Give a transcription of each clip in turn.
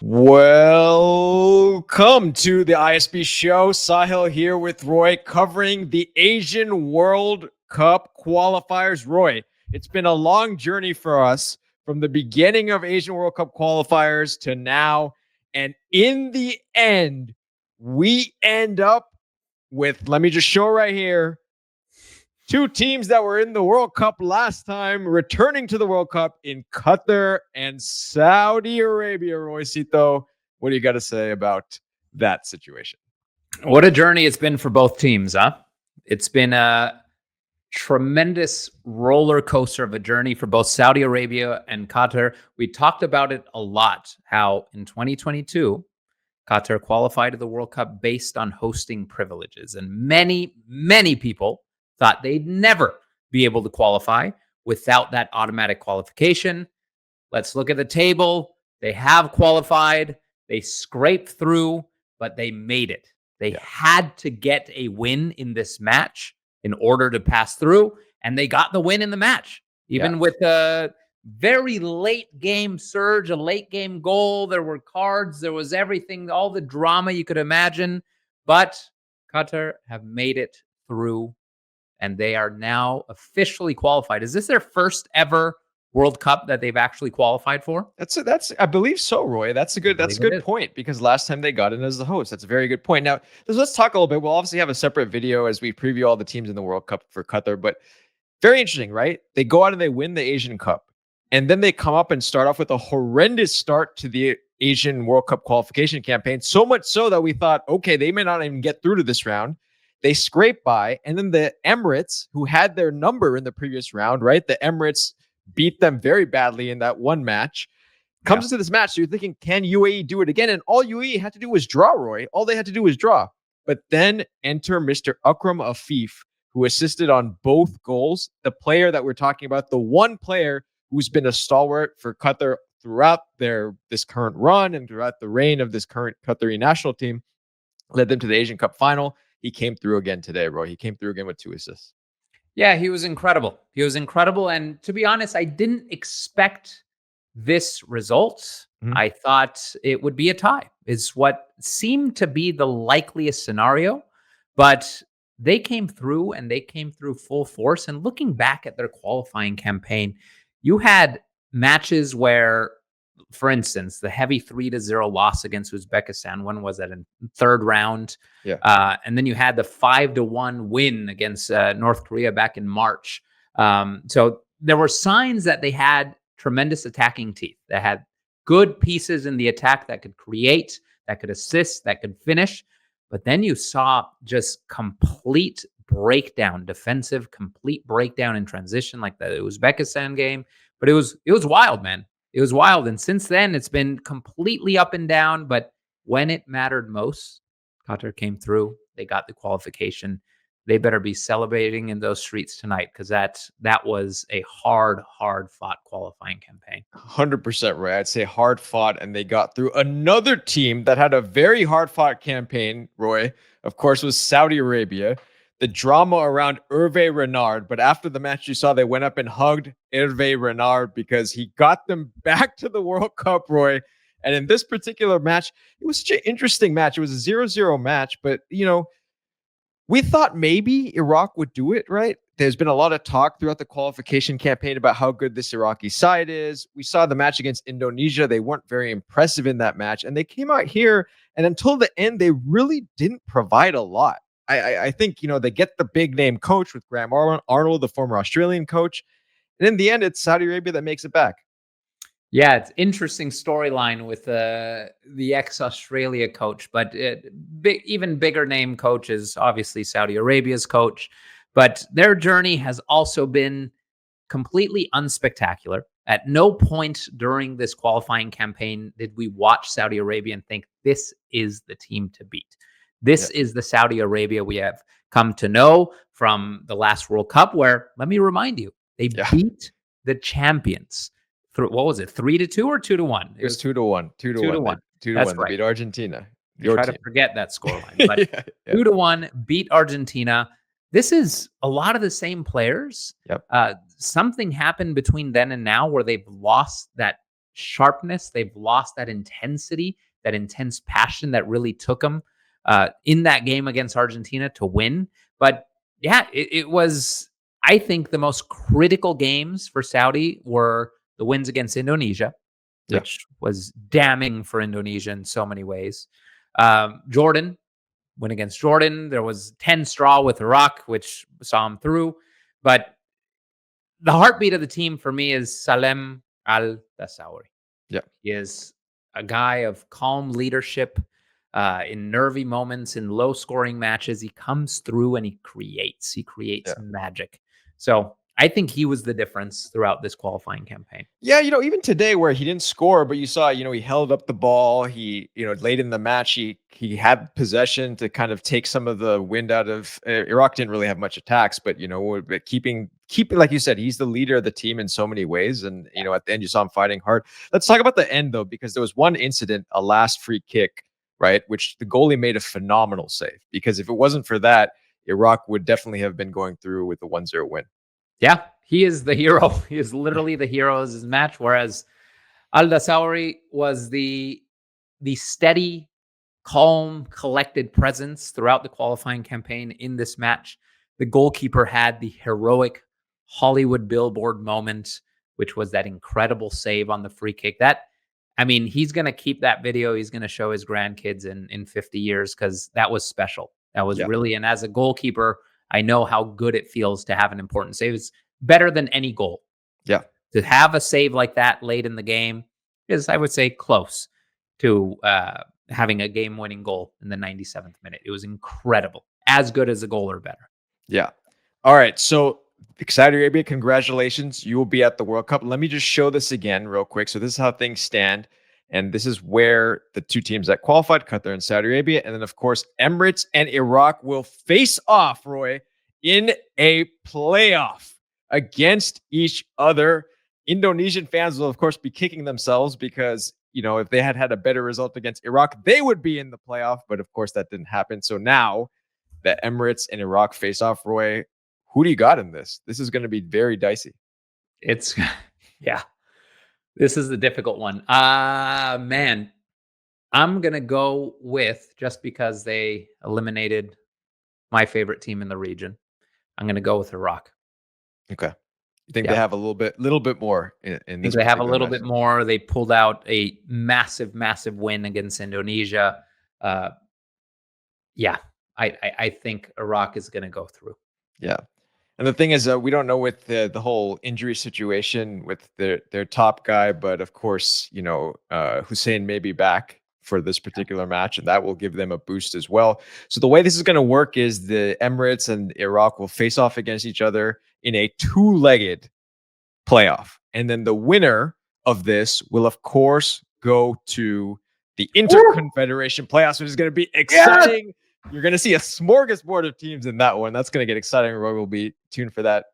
Welcome to the ISB show. Sahil here with Roy covering the Asian World Cup qualifiers. Roy, it's been a long journey for us from the beginning of Asian World Cup qualifiers to now. And in the end, we end up with, let me just show right here, two teams that were in the World Cup last time returning to the World Cup in Qatar and Saudi Arabia. Roycito, what do you got to say about that situation? What a journey it's been for both teams, huh? It's been a tremendous roller coaster of a journey for both Saudi Arabia and Qatar. We talked about it a lot, how in 2022, Qatar qualified to the World Cup based on hosting privileges. And many, many people thought they'd never be able to qualify without that automatic qualification. Let's look at the table. They have qualified. They scraped through, but they made it. They had to get a win in this match in order to pass through, and they got the win in the match. Even with a very late game surge, a late game goal, there were cards, there was everything, all the drama you could imagine. But Qatar have made it through, and they are now officially qualified. Is this their first ever World Cup that they've actually qualified for? That's I believe so, Roy. That's a good point, because last time they got in as the host. That's a very good point. Now, let's talk a little bit. We'll obviously have a separate video as we preview all the teams in the World Cup for Qatar, but very interesting, right? They go out and they win the Asian Cup, and then they come up and start off with a horrendous start to the Asian World Cup qualification campaign, so much so that we thought, okay, they may not even get through to this round. They scrape by, and then the Emirates, who had their number in the previous round, right? The Emirates beat them very badly in that one match. Comes into this match, so you're thinking, can UAE do it again? And all UAE had to do was draw, Roy. All they had to do was draw. But then enter Mr. Akram Afif, who assisted on both goals. The player that we're talking about, the one player who's been a stalwart for Qatar throughout this current run and throughout the reign of this current Qatari national team, led them to the Asian Cup final. He came through again today, Roy. He came through again with 2 assists. Yeah, he was incredible. He was incredible. And to be honest, I didn't expect this result. I thought it would be a tie, is what seemed to be the likeliest scenario. But they came through, and they came through full force. And looking back at their qualifying campaign, you had matches where, for instance, the heavy 3-0 loss against Uzbekistan. When was that? In third round. And then you had the 5-1 win against North Korea back in March. So there were signs that they had tremendous attacking teeth. They had good pieces in the attack that could create, that could assist, that could finish. But then you saw just complete breakdown, defensive, complete breakdown in transition, like the Uzbekistan game. But it was wild, man. It was wild. And since then, it's been completely up and down. But when it mattered most, Qatar came through. They got the qualification. They better be celebrating in those streets tonight, because that was a hard fought qualifying campaign. 100%, Roy. I'd say hard fought, and they got through. Another team that had a very hard fought campaign, Roy, of course, was Saudi Arabia. The drama around Hervé Renard, but after the match, you saw they went up and hugged Hervé Renard because he got them back to the World Cup, Roy. And in this particular match, it was such an interesting match. It was a 0-0 match, but, we thought maybe Iraq would do it, right? There's been a lot of talk throughout the qualification campaign about how good this Iraqi side is. We saw the match against Indonesia. They weren't very impressive in that match, and they came out here, and until the end, they really didn't provide a lot. I think, they get the big name coach with Graham Arnold, the former Australian coach. And in the end, it's Saudi Arabia that makes it back. Yeah, it's interesting storyline with the ex-Australia coach, but even bigger name coach is obviously Saudi Arabia's coach. But their journey has also been completely unspectacular. At no point during this qualifying campaign did we watch Saudi Arabia and think this is the team to beat. This is the Saudi Arabia we have come to know from the last World Cup, where, let me remind you, they beat the champions. What was it, 3-2 or 2-1? It was 2-1. 2-1. That's right. They beat Argentina. Try to forget that scoreline. But 2-1, beat Argentina. This is a lot of the same players. Something happened between then and now where they've lost that sharpness. They've lost that intensity, that intense passion that really took them in that game against Argentina to win. But yeah, it was, I think, the most critical games for Saudi were the wins against Indonesia, which was damning for Indonesia in so many ways. Jordan, win against Jordan. There was 10 straw with Iraq, which saw him through. But the heartbeat of the team for me is Salem Al-Dasawi. Yeah. He is a guy of calm leadership in nervy moments, in low-scoring matches. He comes through and he creates. He creates magic. So I think he was the difference throughout this qualifying campaign. Yeah, even today where he didn't score, but you saw, he held up the ball. He, late in the match, he had possession to kind of take some of the wind out of Iraq. Didn't really have much attacks, but keeping like you said, he's the leader of the team in so many ways. And at the end, you saw him fighting hard. Let's talk about the end though, because there was one incident, a last free kick, right, which the goalie made a phenomenal save. Because if it wasn't for that, Iraq would definitely have been going through with the 1-0 win. Yeah, he is the hero. He is literally the hero of his match, whereas Al-Dasawi was the steady, calm, collected presence throughout the qualifying campaign in this match. The goalkeeper had the heroic Hollywood billboard moment, which was that incredible save on the free kick. He's going to keep that video. He's going to show his grandkids in 50 years because that was special. That was really, and as a goalkeeper, I know how good it feels to have an important save. It's better than any goal. Yeah. To have a save like that late in the game is, I would say, close to having a game-winning goal in the 97th minute. It was incredible. As good as a goal or better. Yeah. All right. So Saudi Arabia, congratulations. You will be at the World Cup. Let me just show this again real quick. So this is how things stand. And this is where the two teams that qualified, Qatar and Saudi Arabia, and then, of course, Emirates and Iraq will face off, Roy, in a playoff against each other. Indonesian fans will, of course, be kicking themselves because, if they had a better result against Iraq, they would be in the playoff. But, of course, that didn't happen. So now that Emirates and Iraq face off, Roy, who do you got in this? This is going to be very dicey. It's, yeah. This is the difficult one. Man, I'm going to go with, just because they eliminated my favorite team in the region, I'm going to go with Iraq. Okay. You think they have a little bit more in this? They have a little bit more. They pulled out a massive, massive win against Indonesia. Yeah, I think Iraq is going to go through. Yeah. And the thing is, we don't know with the whole injury situation with their top guy, but of course, Hussein may be back for this particular match, and that will give them a boost as well. So the way this is going to work is the Emirates and Iraq will face off against each other in a two-legged playoff. And then the winner of this will, of course, go to the Interconfederation playoffs, which is going to be exciting. Yeah! You're going to see a smorgasbord of teams in that one. That's going to get exciting. Roy will be tuned for that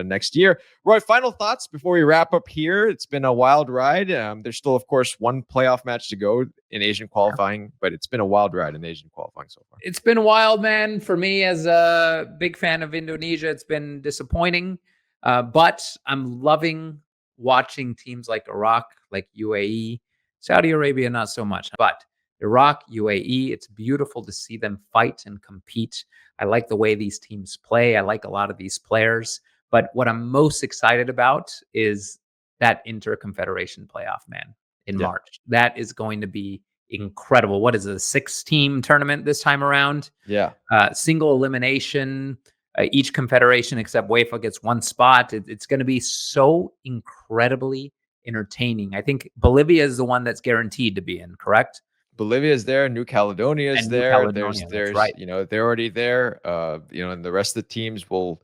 next year. Roy, final thoughts before we wrap up here. It's been a wild ride. There's still, of course, one playoff match to go in Asian qualifying, but it's been a wild ride in Asian qualifying so far. It's been wild, man. For me, as a big fan of Indonesia, it's been disappointing. But I'm loving watching teams like Iraq, like UAE, Saudi Arabia, not so much. But Iraq, UAE, it's beautiful to see them fight and compete. I like the way these teams play. I like a lot of these players. But what I'm most excited about is that Interconfederation playoff, man, in March. That is going to be incredible. What is it, a 6-team tournament this time around? Yeah. Single elimination. Each confederation except UEFA gets one spot. It's going to be so incredibly entertaining. I think Bolivia is the one that's guaranteed to be in, correct? Bolivia is there. New Caledonia is there. There's right. They're already there. And the rest of the teams will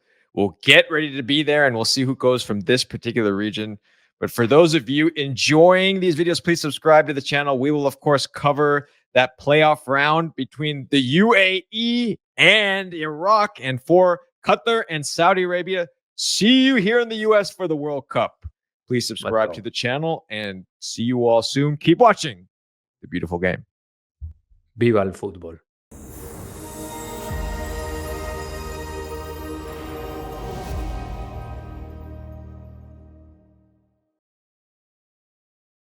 get ready to be there, and we'll see who goes from this particular region. But for those of you enjoying these videos, please subscribe to the channel. We will, of course, cover that playoff round between the UAE and Iraq, and for Qatar and Saudi Arabia. See you here in the US for the World Cup. Please subscribe to the channel, and see you all soon. Keep watching the beautiful game. Viva el fútbol.